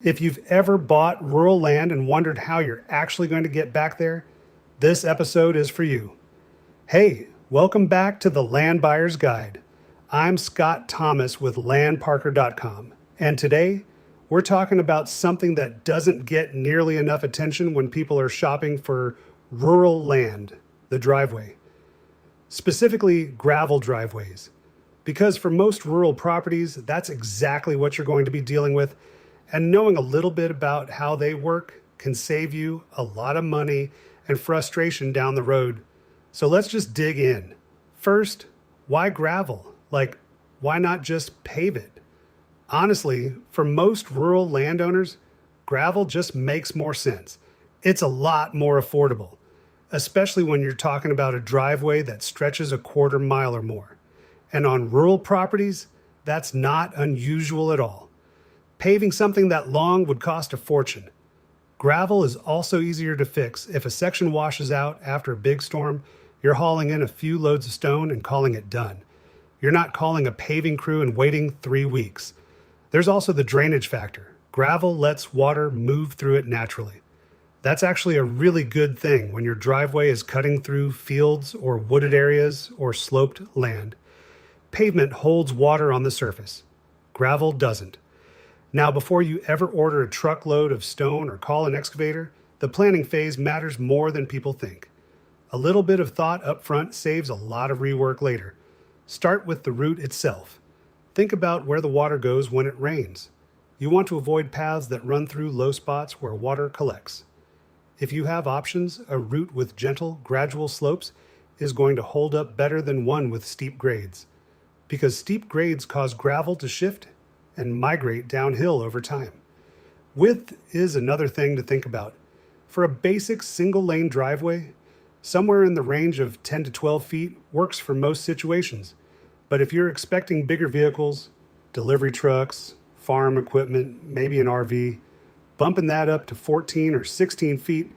If you've ever bought rural land and wondered how you're actually going to get back there, this episode is for you. Hey, welcome back to the Land Buyer's Guide. I'm Scott Thomas with landparker.com, and today we're talking about something that doesn't get nearly enough attention when people are shopping for rural land, the driveway. Specifically, gravel driveways. Because for most rural properties, that's exactly what you're going to be dealing with, and knowing a little bit about how they work can save you a lot of money and frustration down the road. So let's just dig in. First, why gravel? Why not just pave it? Honestly, for most rural landowners, gravel just makes more sense. It's a lot more affordable, especially when you're talking about a driveway that stretches a quarter mile or more. And on rural properties, that's not unusual at all. Paving something that long would cost a fortune. Gravel is also easier to fix. If a section washes out after a big storm, you're hauling in a few loads of stone and calling it done. You're not calling a paving crew and waiting 3 weeks. There's also the drainage factor. Gravel lets water move through it naturally. That's actually a really good thing when your driveway is cutting through fields or wooded areas or sloped land. Pavement holds water on the surface. Gravel doesn't. Now, before you ever order a truckload of stone or call an excavator, the planning phase matters more than people think. A little bit of thought up front saves a lot of rework later. Start with the route itself. Think about where the water goes when it rains. You want to avoid paths that run through low spots where water collects. If you have options, a route with gentle, gradual slopes is going to hold up better than one with steep grades, because steep grades cause gravel to shift and migrate downhill over time. Width is another thing to think about. For a basic single-lane driveway, somewhere in the range of 10 to 12 feet works for most situations. But if you're expecting bigger vehicles, delivery trucks, farm equipment, maybe an RV, bumping that up to 14 or 16 feet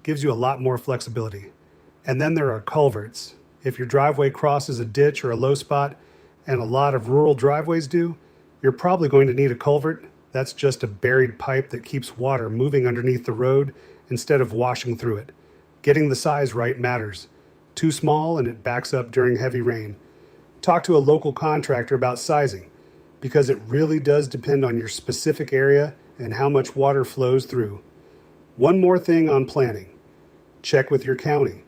gives you a lot more flexibility. And then there are culverts. If your driveway crosses a ditch or a low spot, and a lot of rural driveways do, you're probably going to need a culvert. That's just a buried pipe that keeps water moving underneath the road instead of washing through it. Getting the size right matters. Too small and it backs up during heavy rain. Talk to a local contractor about sizing, because it really does depend on your specific area and how much water flows through. One more thing on planning. Check with your county.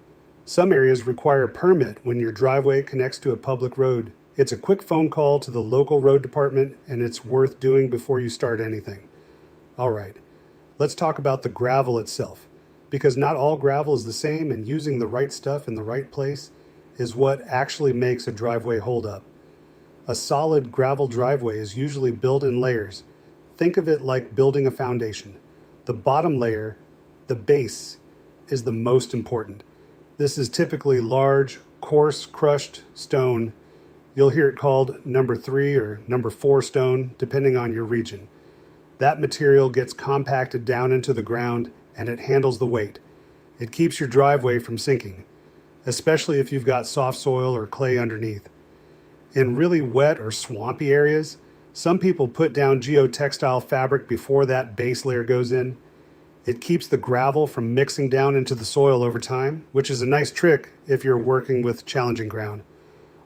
Some areas require a permit when your driveway connects to a public road. It's a quick phone call to the local road department, and it's worth doing before you start anything. All right, let's talk about the gravel itself, because not all gravel is the same, and using the right stuff in the right place is what actually makes a driveway hold up. A solid gravel driveway is usually built in layers. Think of it like building a foundation. The bottom layer, the base, is the most important. This is typically large, coarse, crushed stone. You'll hear it called number 3 or number 4 stone, depending on your region. That material gets compacted down into the ground and it handles the weight. It keeps your driveway from sinking, especially if you've got soft soil or clay underneath. In really wet or swampy areas, some people put down geotextile fabric before that base layer goes in. It keeps the gravel from mixing down into the soil over time, which is a nice trick if you're working with challenging ground.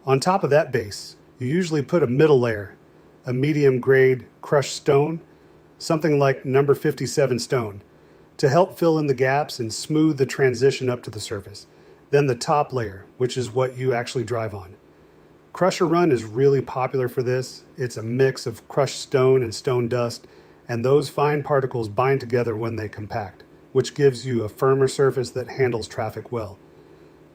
On top of that base, you usually put a middle layer, a medium-grade crushed stone, something like number 57 stone, to help fill in the gaps and smooth the transition up to the surface. Then the top layer, which is what you actually drive on. Crusher run is really popular for this. It's a mix of crushed stone and stone dust, and those fine particles bind together when they compact, which gives you a firmer surface that handles traffic well.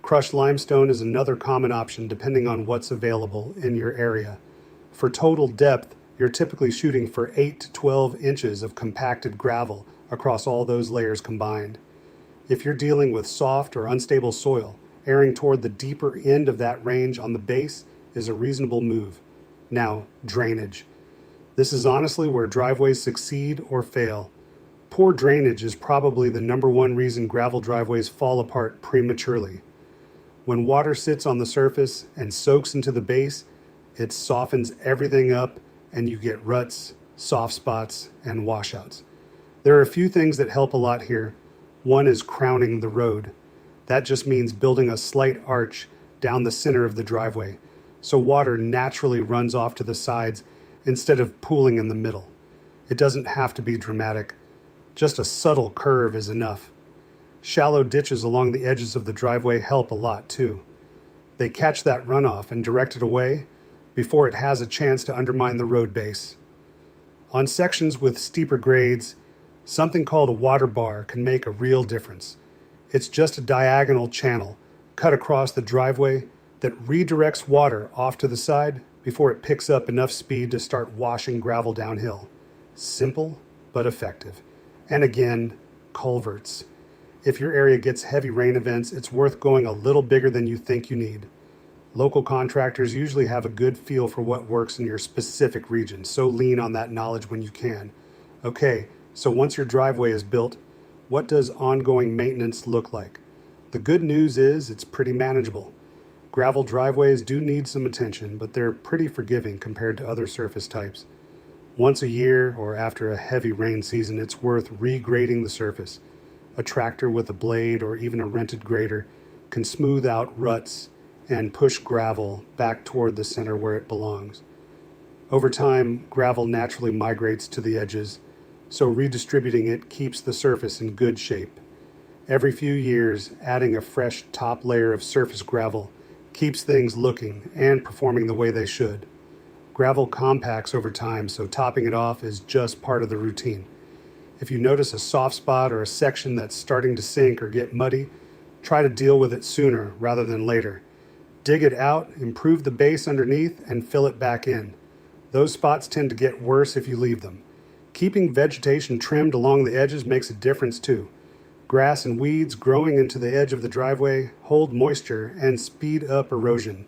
Crushed limestone is another common option depending on what's available in your area. For total depth, you're typically shooting for 8 to 12 inches of compacted gravel across all those layers combined. If you're dealing with soft or unstable soil, erring toward the deeper end of that range on the base is a reasonable move. Now, drainage. This is honestly where driveways succeed or fail. Poor drainage is probably the number one reason gravel driveways fall apart prematurely. When water sits on the surface and soaks into the base, it softens everything up and you get ruts, soft spots, and washouts. There are a few things that help a lot here. One is crowning the road. That just means building a slight arch down the center of the driveway, so water naturally runs off to the sides instead of pooling in the middle. It doesn't have to be dramatic. Just a subtle curve is enough. Shallow ditches along the edges of the driveway help a lot too. They catch that runoff and direct it away before it has a chance to undermine the road base. On sections with steeper grades, something called a water bar can make a real difference. It's just a diagonal channel cut across the driveway that redirects water off to the side before it picks up enough speed to start washing gravel downhill. Simple, but effective. And again, culverts. If your area gets heavy rain events, it's worth going a little bigger than you think you need. Local contractors usually have a good feel for what works in your specific region, so lean on that knowledge when you can. Okay, so once your driveway is built, what does ongoing maintenance look like? The good news is it's pretty manageable. Gravel driveways do need some attention, but they're pretty forgiving compared to other surface types. Once a year or after a heavy rain season, it's worth regrading the surface. A tractor with a blade or even a rented grader can smooth out ruts and push gravel back toward the center where it belongs. Over time, gravel naturally migrates to the edges, so redistributing it keeps the surface in good shape. Every few years, adding a fresh top layer of surface gravel keeps things looking and performing the way they should. Gravel compacts over time, so topping it off is just part of the routine. If you notice a soft spot or a section that's starting to sink or get muddy, try to deal with it sooner rather than later. Dig it out, improve the base underneath, and fill it back in. Those spots tend to get worse if you leave them. Keeping vegetation trimmed along the edges makes a difference too. Grass and weeds growing into the edge of the driveway hold moisture and speed up erosion.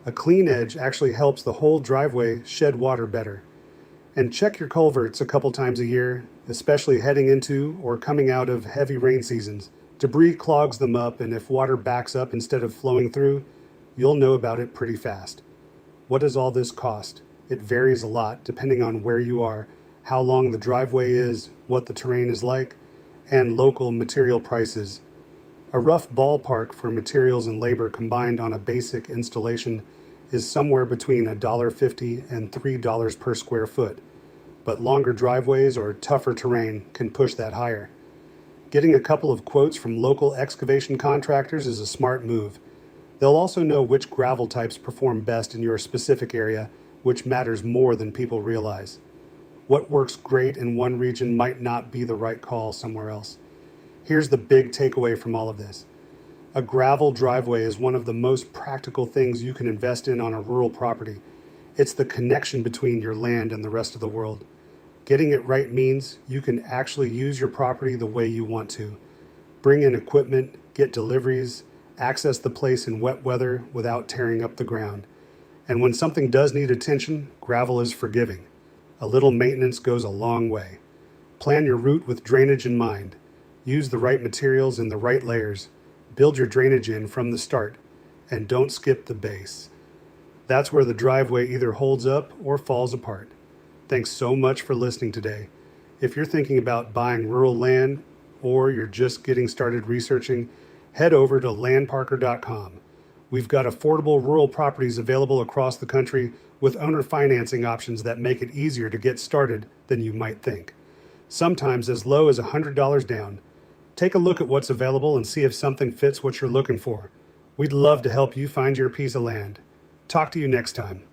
A clean edge actually helps the whole driveway shed water better. And check your culverts a couple times a year, especially heading into or coming out of heavy rain seasons. Debris clogs them up, and if water backs up instead of flowing through, you'll know about it pretty fast. What does all this cost? It varies a lot depending on where you are, how long the driveway is, what the terrain is like, and local material prices. A rough ballpark for materials and labor combined on a basic installation is somewhere between $1.50 and $3 per square foot, but longer driveways or tougher terrain can push that higher. Getting a couple of quotes from local excavation contractors is a smart move. They'll also know which gravel types perform best in your specific area, which matters more than people realize. What works great in one region might not be the right call somewhere else. Here's the big takeaway from all of this. A gravel driveway is one of the most practical things you can invest in on a rural property. It's the connection between your land and the rest of the world. Getting it right means you can actually use your property the way you want to. Bring in equipment, get deliveries, access the place in wet weather without tearing up the ground. And when something does need attention, gravel is forgiving. A little maintenance goes a long way. Plan your route with drainage in mind. Use the right materials in the right layers. Build your drainage in from the start. And don't skip the base. That's where the driveway either holds up or falls apart. Thanks so much for listening today. If you're thinking about buying rural land or you're just getting started researching, head over to landparker.com. We've got affordable rural properties available across the country with owner financing options that make it easier to get started than you might think. Sometimes as low as $100 down. Take a look at what's available and see if something fits what you're looking for. We'd love to help you find your piece of land. Talk to you next time.